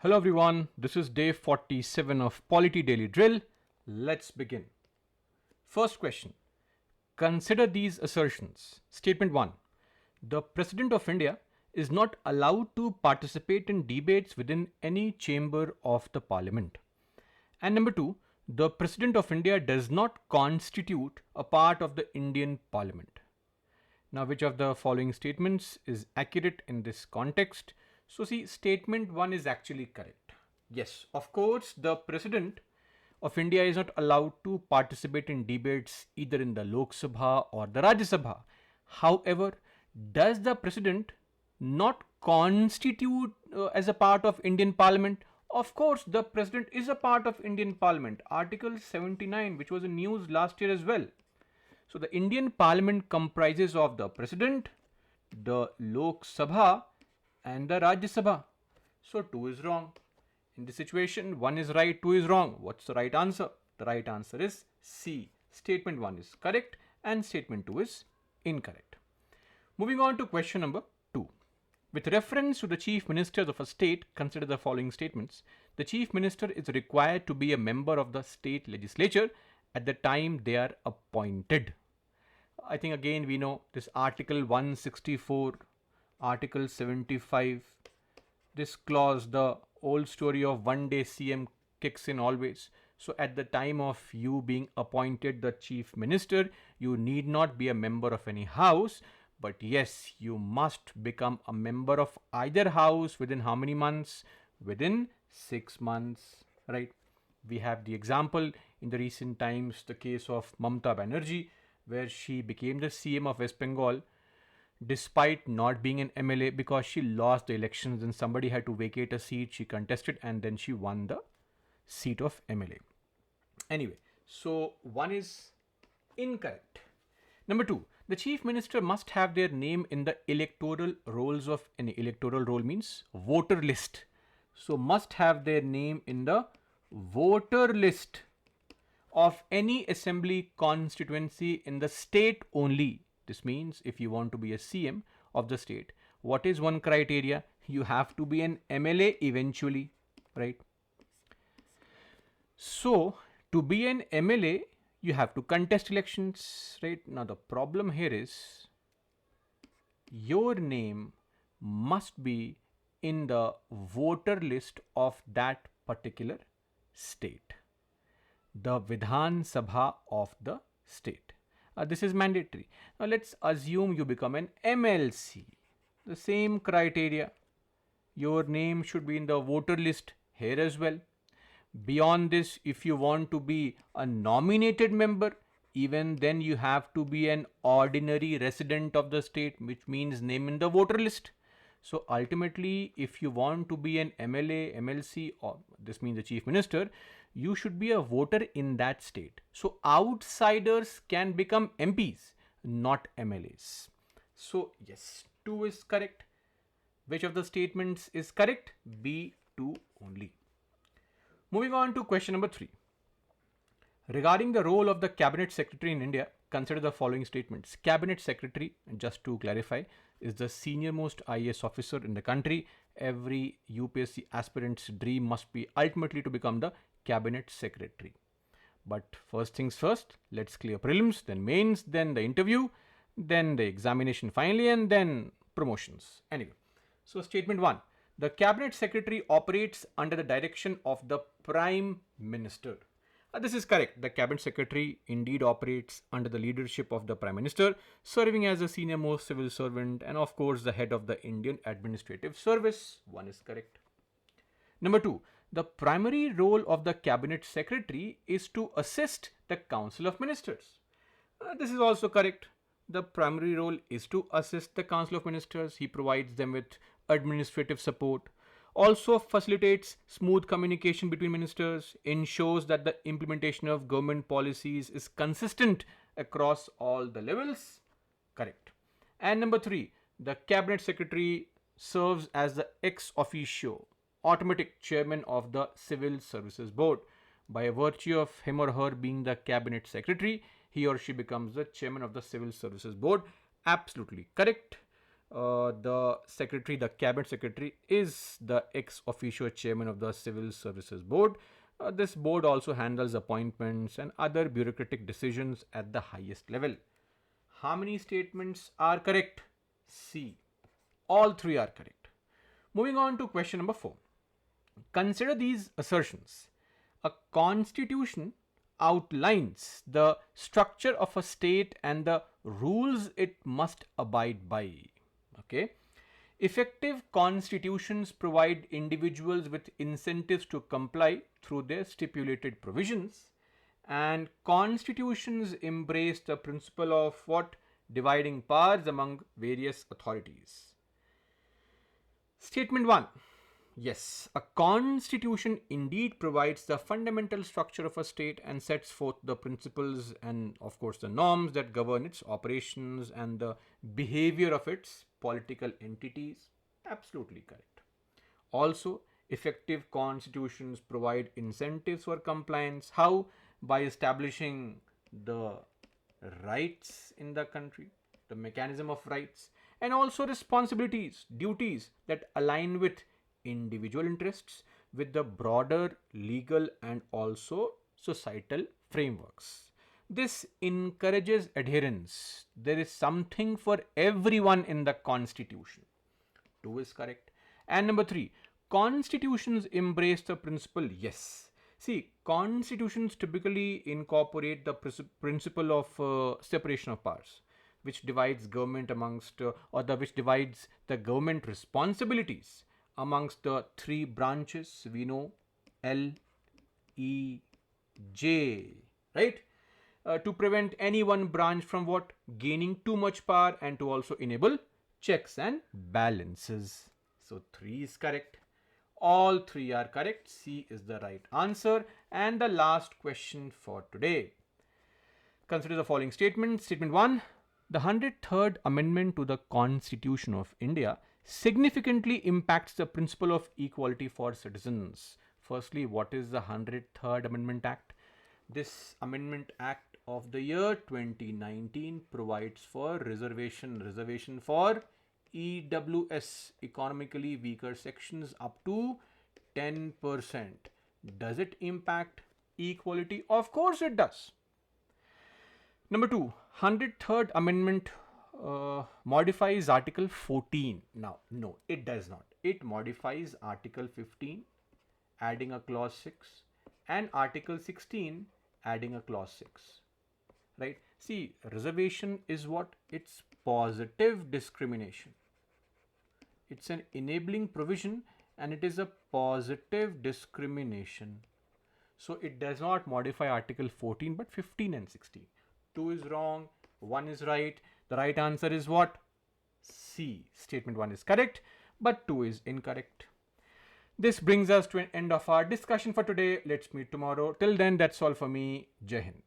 Hello everyone, this is day 47 of Polity Daily Drill. Let's begin. First question. Consider these assertions. Statement 1. The President of India is not allowed to participate in debates within any chamber of the Parliament. And number 2. The President of India does not constitute a part of the Indian Parliament. Now, which of the following statements is accurate in this context? So see, statement 1 is actually correct. Yes, of course, the President of India is not allowed to participate in debates either in the Lok Sabha or the Rajya Sabha. However, does the President not constitute as a part of Indian Parliament? Of course, the President is a part of Indian Parliament. Article 79, which was in news last year as well. So the Indian Parliament comprises of the President, the Lok Sabha and the Rajya Sabha. So 2 is wrong. In this situation, 1 is right, 2 is wrong. What's the right answer? The right answer is C. Statement 1 is correct and statement 2 is incorrect. Moving on to question number 2. With reference to the Chief Ministers of a state, consider the following statements. The Chief Minister is required to be a member of the state legislature at the time they are appointed. I think again we know this Article 164, Article 75, this clause, the old story of one day CM kicks in always. So at the time of you being appointed the Chief Minister, you need not be a member of any house, but yes, you must become a member of either house within how many months? Within 6 months, right? We have the example in the recent times, the case of Mamata Banerjee, where she became the CM of West Bengal despite not being an MLA because she lost the elections and somebody had to vacate a seat. She contested and then she won the seat of MLA. Anyway, so 1 is incorrect. Number 2, the Chief Minister must have their name in the electoral rolls of any electoral roll means voter list. So must have their name in the voter list of any assembly constituency in the state only. This means if you want to be a CM of the state, what is one criteria? You have to be an MLA eventually, right? So to be an MLA, you have to contest elections, right? Now the problem here is your name must be in the voter list of that particular state, the Vidhan Sabha of the state. This is mandatory. Now let's assume you become an MLC. The same criteria. Your name should be in the voter list here as well. Beyond this, if you want to be a nominated member, even then you have to be an ordinary resident of the state, which means name in the voter list. So ultimately, if you want to be an MLA, MLC, or this means the Chief Minister, you should be a voter in that state. So outsiders can become MPs, not MLAs. So yes, 2 is correct. Which of the statements is correct? B, 2 only. Moving on to question number 3. Regarding the role of the Cabinet Secretary in India, consider the following statements. Cabinet Secretary, just to clarify, is the senior most IAS officer in the country. Every UPSC aspirant's dream must be ultimately to become the Cabinet Secretary. But first things first, let's clear prelims, then mains, then the interview, then the examination finally, and then promotions. Anyway, so statement 1. The Cabinet Secretary operates under the direction of the Prime Minister. This is correct. The Cabinet Secretary indeed operates under the leadership of the Prime Minister, serving as the senior most civil servant and of course the head of the Indian Administrative Service. 1 is correct. Number 2. The primary role of the Cabinet Secretary is to assist the Council of Ministers. This is also correct. The primary role is to assist the Council of Ministers. He provides them with administrative support, also facilitates smooth communication between ministers, ensures that the implementation of government policies is consistent across all the levels. Correct. And number 3, the Cabinet Secretary serves as the ex officio automatic chairman of the Civil Services Board. By virtue of him or her being the Cabinet Secretary, he or she becomes the chairman of the Civil Services Board. Absolutely correct. the secretary, the cabinet secretary, is the ex officio chairman of the Civil Services Board. This board also handles appointments and other bureaucratic decisions at the highest level. How many statements are correct? C. All three are correct. Moving on to question number 4. Consider these assertions. A constitution outlines the structure of a state and the rules it must abide by. Okay. Effective constitutions provide individuals with incentives to comply through their stipulated provisions, and constitutions embrace the principle of what? Dividing powers among various authorities. Statement 1. Yes, a constitution indeed provides the fundamental structure of a state and sets forth the principles and, of course, the norms that govern its operations and the behavior of its political entities. Absolutely correct. Also, effective constitutions provide incentives for compliance. How? By establishing the rights in the country, the mechanism of rights, and also responsibilities, duties that align with individual interests with the broader legal and also societal frameworks. This encourages adherence. There is something for everyone in the constitution. 2 is correct. And number 3, constitutions embrace the principle. Yes. See, constitutions typically incorporate the principle of separation of powers, which divides government amongst which divides the government responsibilities amongst the 3 branches we know: L, E, J, right? To prevent any one branch from what? Gaining too much power, and to also enable checks and balances. So 3 is correct. All 3 are correct. C is the right answer. And the last question for today. Consider the following statement. Statement 1. The 103rd Amendment to the Constitution of India significantly impacts the principle of equality for citizens. Firstly, what is the 103rd Amendment Act? This Amendment Act of the year 2019 provides for reservation for EWS, economically weaker sections, up to 10%. Does it impact equality? Of course it does. Number 2, 103rd Amendment modifies Article 14. Now, no, it does not. It modifies Article 15, adding a clause 6, and Article 16, adding a clause 6. Right? See, reservation is what? It's positive discrimination. It's an enabling provision and it is a positive discrimination. So it does not modify Article 14 but 15 and 16. 2 is wrong, 1 is right. The right answer is what? C. Statement 1 is correct, but 2 is incorrect. This brings us to an end of our discussion for today. Let's meet tomorrow. Till then, that's all for me. Jai Hind.